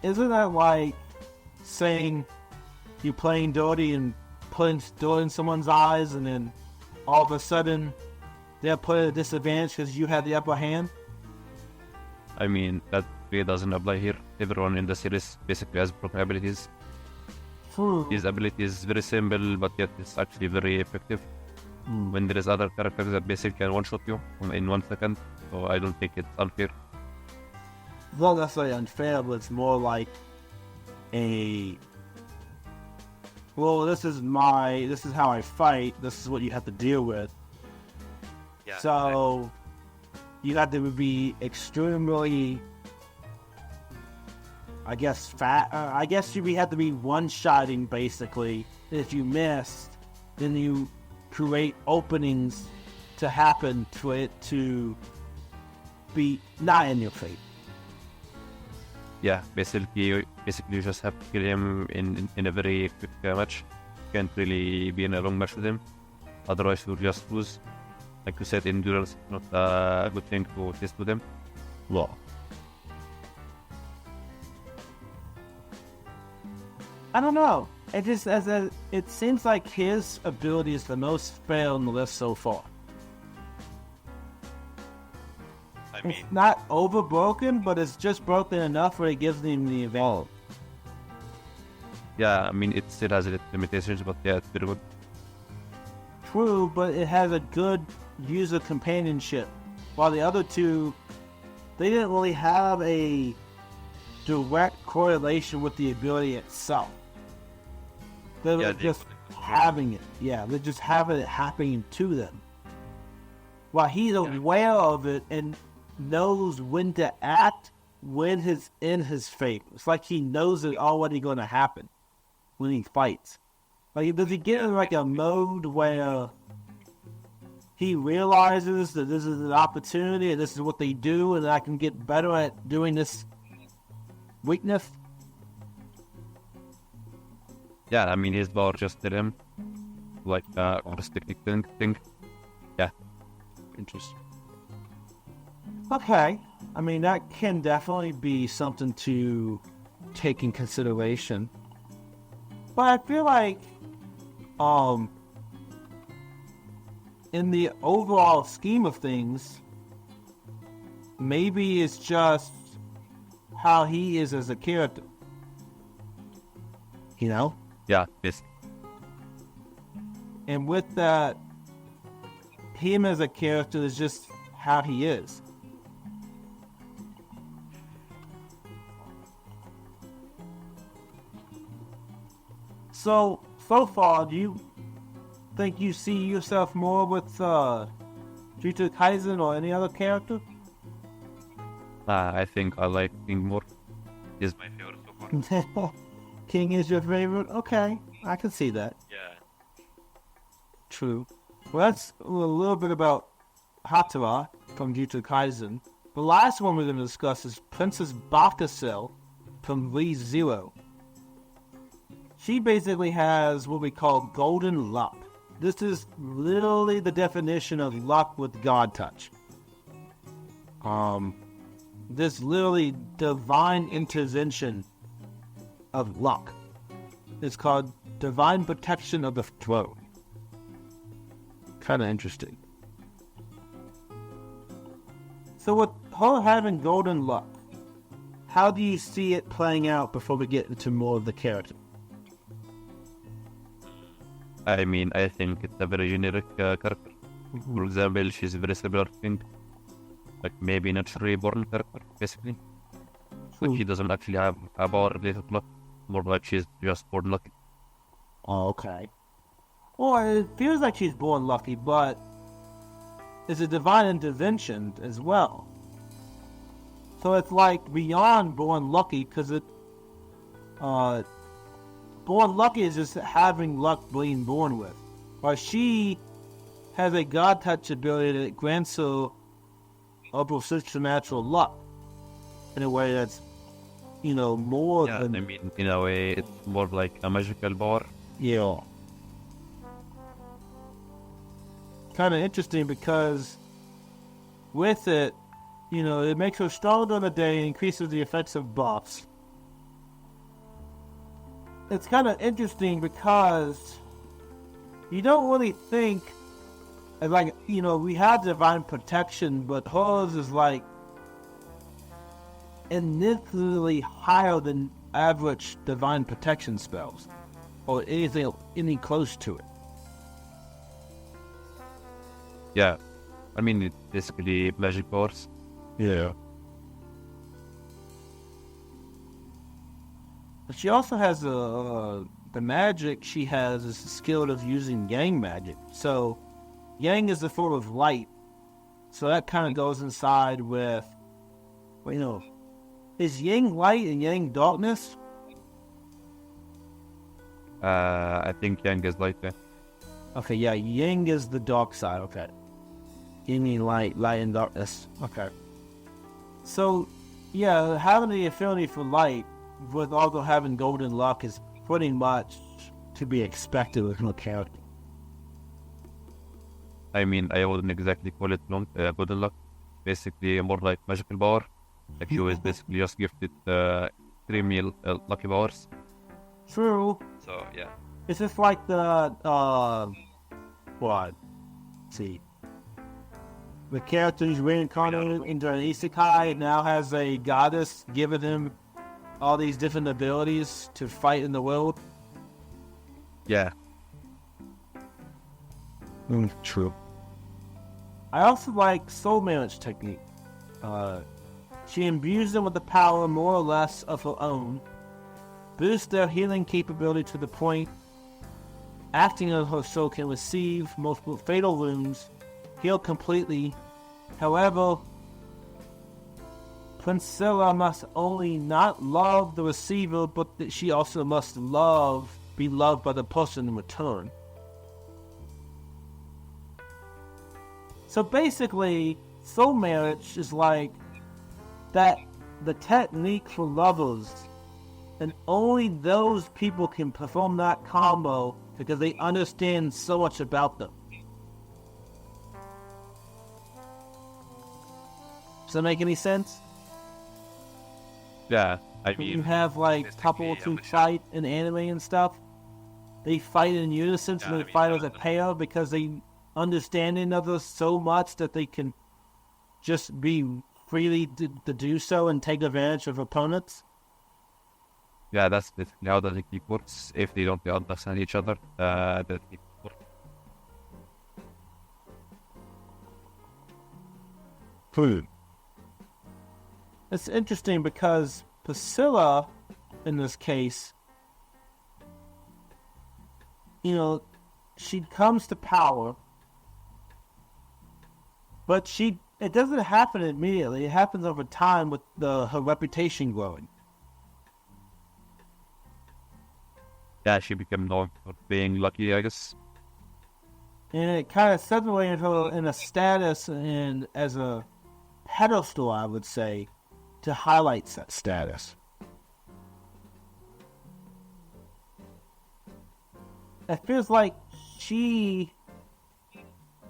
Speaker 2: isn't that like saying you're playing dirty and putting dirt in someone's eyes, and then all of a sudden they're put at a disadvantage because you had the upper hand?
Speaker 3: That really doesn't apply here. Everyone in the series basically has broken abilities. His ability is very simple, but yet it's actually very effective. When there is other characters that basically can one-shot you in 1 second, so I don't think it's unfair.
Speaker 2: It's not necessarily unfair, but it's more like this is how I fight, this is what you have to deal with.
Speaker 3: Yeah,
Speaker 2: so you have to be extremely, I guess you have to be one-shotting basically. If you missed, then you create openings to happen for it to be not in your fate.
Speaker 3: Yeah, basically you just have to kill him in a very quick match. You can't really be in a long match with him, otherwise you'll just lose. Like you said, endurance is not a good thing to test with him.
Speaker 2: Well, I don't know. It seems like his ability is the most fair on the list so far.
Speaker 3: I mean,
Speaker 2: it's not over broken, but it's just broken enough where it gives him the advantage.
Speaker 3: yeah, I mean, it still has its limitations, but yeah, it's very good.
Speaker 2: True, but it has a good user companionship. While the other two, they didn't really have a direct correlation with the ability itself. They're just having it. Yeah, they're just having it happening to them. While he's aware of it and knows when to act when it's in his favor. It's like he knows it's already going to happen when he fights. Like, does he get in like a mode where he realizes that this is an opportunity and this is what they do and I can get better at doing this weakness?
Speaker 3: Yeah, I mean, his power just did him. Like, holistic thing. Yeah. Interesting.
Speaker 2: Okay. I mean, that can definitely be something to take in consideration. But I feel like, in the overall scheme of things, maybe it's just how he is as a character. You know?
Speaker 3: Yeah, yes.
Speaker 2: And with that, him as a character is just how he is. So far, do you think you see yourself more with Jujutsu Kaisen or any other character?
Speaker 3: I think I like King more. He's my favorite so far.
Speaker 2: King is your favorite? Okay, I can see that.
Speaker 3: Yeah.
Speaker 2: True. Well, that's a little bit about Haruta from Jujutsu Kaisen. The last one we're going to discuss is Princess Bakucell from Re:Zero. She basically has what we call golden luck. This is literally the definition of luck with God touch. This literally divine intervention of luck. It's called divine protection of the throne. Kind of interesting. So with her having golden luck, how do you see it playing out before we get into more of the character?
Speaker 3: I mean, I think it's a very generic character. For example, she's a very similar thing. Like maybe naturally born character, basically. But she doesn't actually have a power related to luck. More like she's just born lucky.
Speaker 2: Oh, okay. Well, it feels like she's born lucky, but it's a divine intervention as well. So it's like beyond born lucky, because born lucky is just having luck being born with. While she has a God touch ability that grants her upper supernatural luck in a way that's, more than...
Speaker 3: I mean, in a way, it's more like a magical power.
Speaker 2: Yeah. Kind of interesting because with it, it makes her stronger on the day and increases the effects of buffs. It's kind of interesting because you don't really think, like, we have divine protection, but hers is like infinitely higher than average divine protection spells. or anything any close to it.
Speaker 3: Yeah, I mean, it's basically magic powers.
Speaker 2: Yeah. But she also has the magic she has is the skill of using yang magic. So yang is the form of light. So that kind of goes inside with, is yang light and yang darkness?
Speaker 3: I think yang is light.
Speaker 2: Okay, yeah, yang is the dark side. Okay. Yin and light and darkness. Okay. So, yeah, having the affinity for light with also having golden luck is pretty much to be expected with no character.
Speaker 3: I mean, I wouldn't exactly call it golden luck. Basically, more like magical power. Like she was basically just gifted extremely lucky powers.
Speaker 2: True.
Speaker 3: So, yeah.
Speaker 2: It's just like the, let's see. The character who's reincarnated into an isekai and now has a goddess giving him all these different abilities to fight in the world.
Speaker 3: Yeah.
Speaker 2: True. I also like soul marriage technique. She imbues them with the power more or less of her own, boosts their healing capability to the point acting on her soul can receive multiple fatal wounds, heal completely. However, Priscilla must only not love the receiver, but that she also must be loved by the person in return. So basically, soul marriage is like that the technique for lovers, and only those people can perform that combo because they understand so much about them. Does that make any sense?
Speaker 3: Yeah, I mean...
Speaker 2: You have like couples who fight in anime and stuff. They fight in unison, so they fight as a pair because they understand each other so much that they can just be freely to do so and take advantage of opponents.
Speaker 3: Yeah, that's basically how the technique works. If they don't understand each other, the technique works.
Speaker 2: It's interesting because Priscilla, in this case, she comes to power, but it doesn't happen immediately. It happens over time with her reputation growing.
Speaker 3: Yeah, she became known for being lucky, I guess.
Speaker 2: And it kind of separated her in a status and as a pedestal, I would say, to highlight that status. It feels like she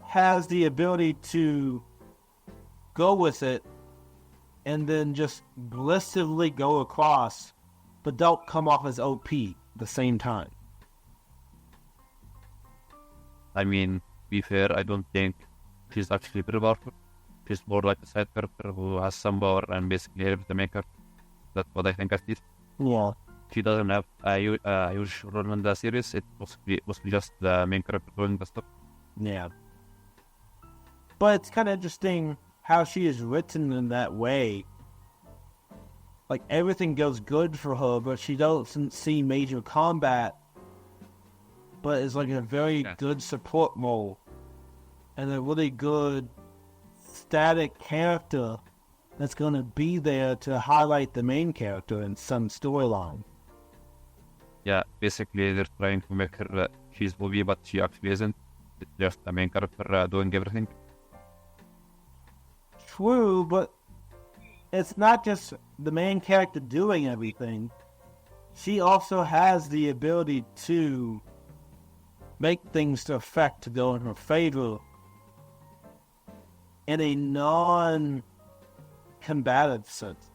Speaker 2: has the ability to go with it and then just blissfully go across, but don't come off as OP at the same time.
Speaker 3: I mean, to be fair, I don't think she's actually very powerful. She's more like a side character who has some power and basically helps the main character. That's what I think at least.
Speaker 2: Yeah.
Speaker 3: She doesn't have a huge role in the series. It's mostly just the main character doing the stuff.
Speaker 2: Yeah. But it's kind of interesting how she is written in that way. Like, everything goes good for her, but she doesn't see major combat, but is like a very good support role. And a really good static character that's going to be there to highlight the main character in some storyline.
Speaker 3: Yeah, basically they're trying to make her she's movie, but she actually isn't. It's just the main character doing everything.
Speaker 2: True, but it's not just the main character doing everything. She also has the ability to make things to effect to go in her favor in a non-combative sense.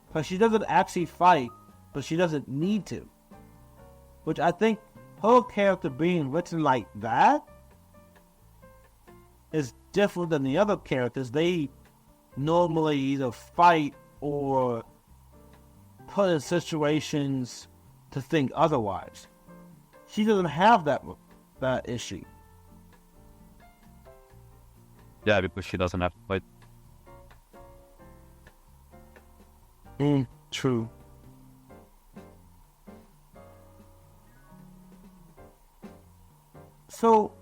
Speaker 2: Because she doesn't actually fight, but she doesn't need to. Which I think her character being written like that is different than the other characters. They normally either fight or put in situations to think otherwise. she doesn't have that issue.
Speaker 3: Yeah, because she doesn't have to fight.
Speaker 2: True. So,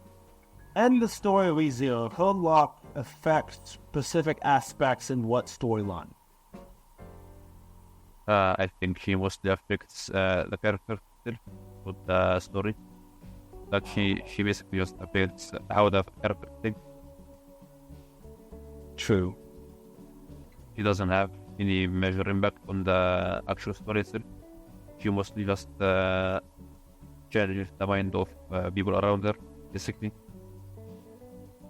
Speaker 2: in the story of ReZero, her luck affects specific aspects in what storyline?
Speaker 3: I think she mostly affects the character with the story. Like she basically just affects how the character thinks.
Speaker 2: True.
Speaker 3: She doesn't have any major impact on the actual story itself. She mostly just changes the mind of people around her, basically.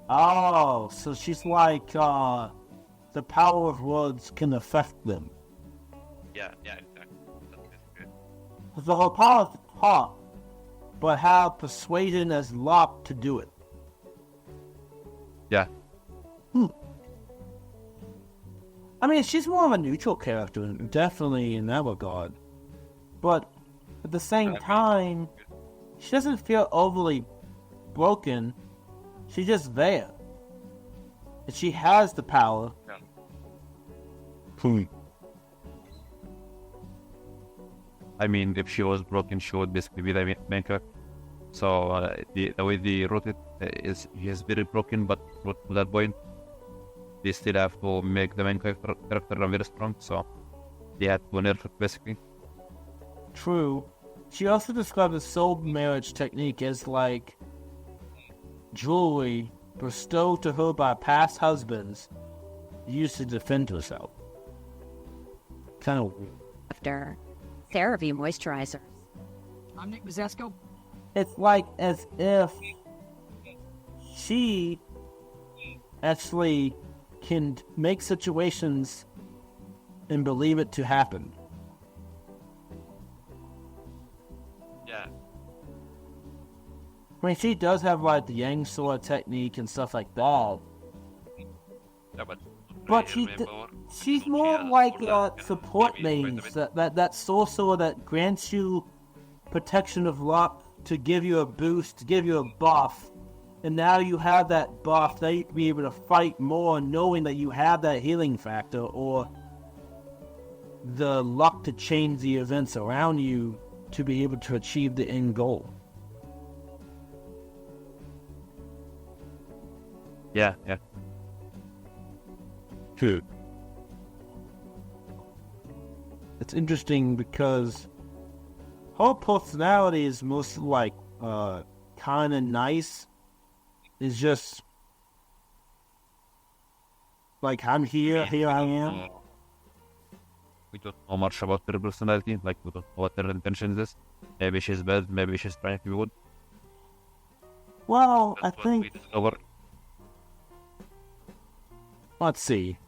Speaker 2: Oh, so she's like, the power of words can affect them.
Speaker 3: Yeah, exactly.
Speaker 2: So her power is to talk, but have persuasion as luck to do it.
Speaker 3: Yeah.
Speaker 2: I mean, she's more of a neutral character, definitely in that regard. But at the same time, she doesn't feel overly broken. She's just there. And she has the power.
Speaker 3: I mean, if she was broken, she would basically be the main character. So the way they wrote it is she is very broken, but to that point, they still have to make the main character very strong. So they had to nerf it, basically.
Speaker 2: True. She also described the soul marriage technique as like jewelry bestowed to her by past husbands used to defend herself. Kind of weird.
Speaker 4: After CeraVe moisturizers.
Speaker 5: I'm Nick Mazesco.
Speaker 2: It's like as if she actually can make situations and believe it to happen.
Speaker 3: Yeah.
Speaker 2: I mean, she does have like the Yang Sword technique and stuff like that.
Speaker 3: Yeah,
Speaker 2: But she's more like support mains, that sorcerer that grants you protection of luck to give you a boost, to give you a buff. And now you have that buff, that you can be able to fight more knowing that you have that healing factor or the luck to change the events around you to be able to achieve the end goal.
Speaker 3: Yeah.
Speaker 2: True. It's interesting because her personality is most like kind of nice. It's just like I'm here I am.
Speaker 3: We don't know much about her personality. Like we don't know what her intentions is. Maybe she's bad. Maybe she's trying to be good.
Speaker 2: Well,
Speaker 3: That's
Speaker 2: I think.
Speaker 3: we discover.
Speaker 2: Let's see.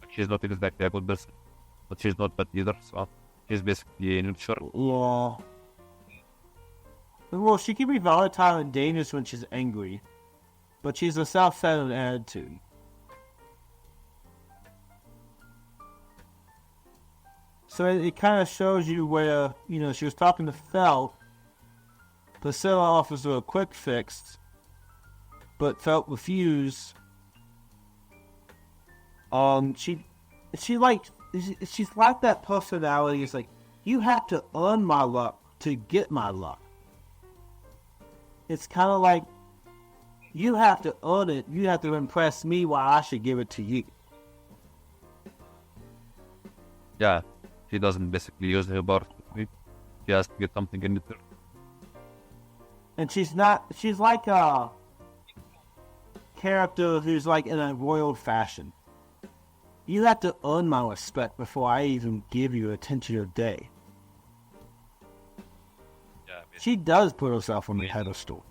Speaker 3: She's not exactly a good person, but she's not bad either. So she's basically neutral.
Speaker 2: Yeah. Well, she can be volatile and dangerous when she's angry, but she's a self-centered attitude. So it kind of shows you where, she was talking to Felt. Priscilla offers her a quick fix, but Felt refused. She's like that personality. It's like, you have to earn my luck to get my luck. It's kind of like, you have to earn it. You have to impress me while I should give it to you.
Speaker 3: Yeah, she doesn't basically use her power to me. She has to get something in return.
Speaker 2: And she's like a character who's like in a royal fashion. You have to earn my respect before I even give you attention of day.
Speaker 3: Yeah,
Speaker 2: She does put herself on the pedestal.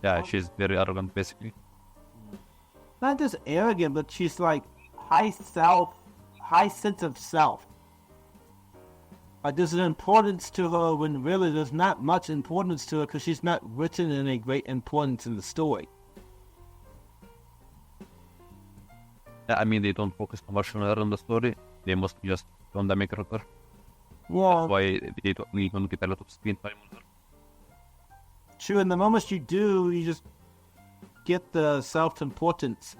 Speaker 3: yeah, she's very arrogant, basically.
Speaker 2: Not just arrogant, but she's like high sense of self. Like there's an importance to her when really there's not much importance to her because she's not written in a great importance in the story.
Speaker 3: Yeah, I mean, they don't focus too much on her in the story. They mostly just on the main character.
Speaker 2: Well,
Speaker 3: Why we don't get a lot of screen time on her.
Speaker 2: true, and the moment you do, you just get the self-importance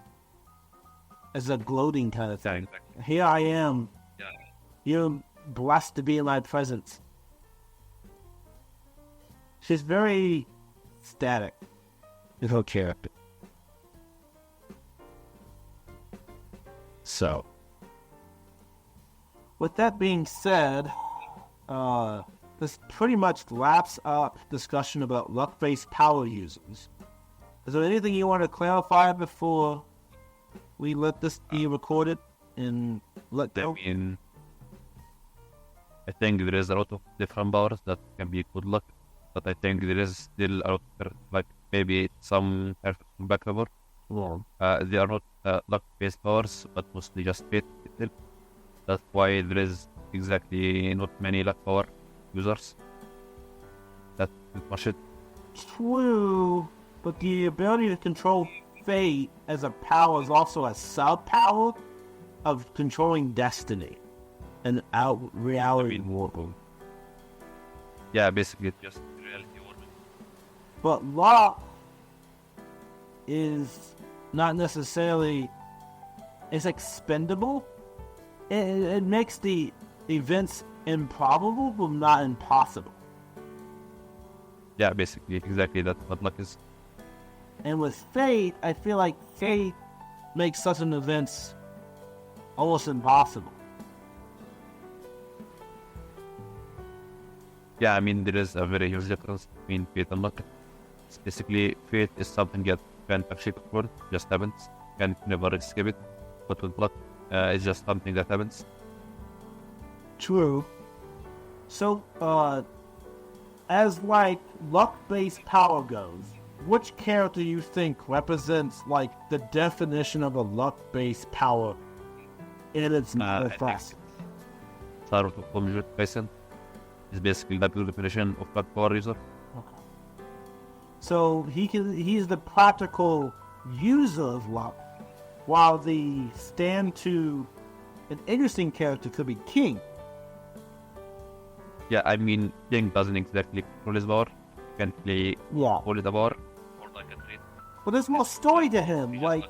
Speaker 2: as a gloating kind of
Speaker 3: Yeah,
Speaker 2: thing.
Speaker 3: exactly.
Speaker 2: Here I am.
Speaker 3: Yeah.
Speaker 2: You're blessed to be in my presence. She's very static in her character. So, with that being said, this pretty much wraps up discussion about luck-based power users. Is there anything you want to clarify before we let this be recorded and let
Speaker 3: I
Speaker 2: go?
Speaker 3: mean, I think there is a lot of different powers that can be good luck, but I think there is still a lot of, like, maybe some back power. They are not luck-based powers, but mostly just fate itself. That's why there is exactly not many luck power users. That's pretty much it.
Speaker 2: True, but the ability to control fate as a power is also a sub-power of controlling destiny and reality warping.
Speaker 3: Yeah, basically it's just reality warping.
Speaker 2: But luck is not necessarily... it's expendable. It makes the events improbable, but not impossible.
Speaker 3: Yeah, basically, exactly that's what luck is.
Speaker 2: And with fate, I feel like fate makes such an event almost impossible.
Speaker 3: Yeah, I mean, there is a very huge difference between fate and luck. It's basically, fate is something that can't actually control, just happens, can never escape it. But with luck, it's just something that happens.
Speaker 2: True. So, as like luck-based power goes, which character you think represents like the definition of a luck-based power in its
Speaker 3: I think
Speaker 2: effects?
Speaker 3: Haruta Shigemo is basically the pure definition of luck power user.
Speaker 2: So he's the practical user of luck, while the stand to an interesting character could be King.
Speaker 3: Yeah, I mean, King doesn't exactly control his power. Can play
Speaker 2: Yeah.
Speaker 3: only the power, or like a trait.
Speaker 2: But there's more story to him. Like,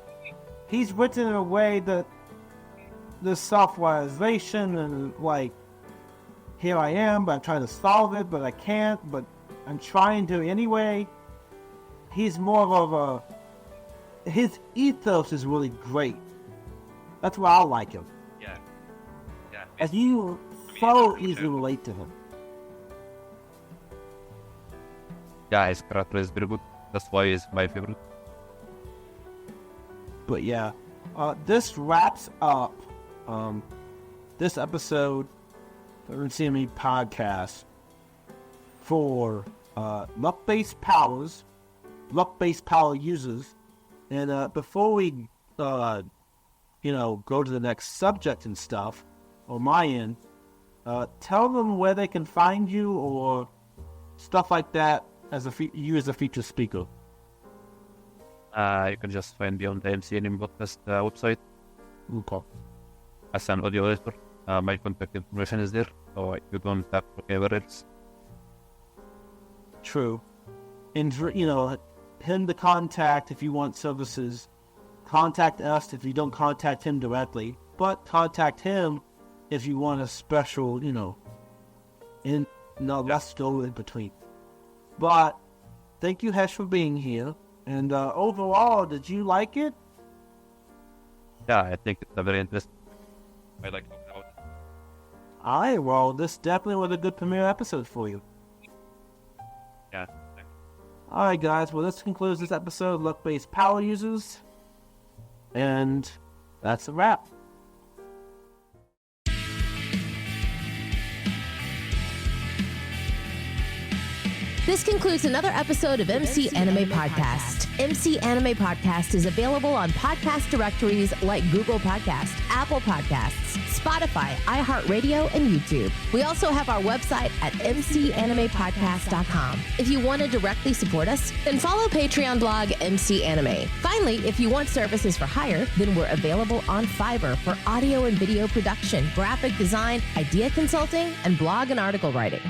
Speaker 2: he's written in a way that there's self-realization and, like, here I am, but I'm trying to solve it, but I can't, but I'm trying to anyway. He's more of a... his ethos is really great. That's why I like him.
Speaker 3: Yeah. Yeah.
Speaker 2: As you so easily relate to him.
Speaker 3: Yeah, his character is very good. That's why he's my favorite.
Speaker 2: But yeah, this wraps up this episode of the CME podcast for luck-based powers, luck-based power users. And before we, go to the next subject and stuff, on my end, tell them where they can find you or stuff like that as you as a featured speaker.
Speaker 3: You can just find me on the MC Anime Podcast website
Speaker 2: Okay.
Speaker 3: as an audio editor. My contact information is there, so you don't have to ever else.
Speaker 2: True. And, him to contact if you want services. Contact us if you don't contact him directly. But contact him if you want a special, let's go in between. But thank you, Hesh, for being here. And overall, did you like it?
Speaker 3: Yeah, I think it's a very interesting. I like talking about it.
Speaker 2: Alright, well, this definitely was a good premiere episode for you.
Speaker 3: Yeah.
Speaker 2: Alright, guys, well, this concludes this episode of Luck-Based Power Users. And that's a wrap.
Speaker 1: This concludes another episode of MC Anime Podcast. MC Anime Podcast is available on podcast directories like Google Podcasts, Apple Podcasts, Spotify, iHeartRadio, and YouTube. We also have our website at mcanimepodcast.com. If you want to directly support us, then follow Patreon blog MC Anime. Finally, if you want services for hire, then we're available on Fiverr for audio and video production, graphic design, idea consulting, and blog and article writing.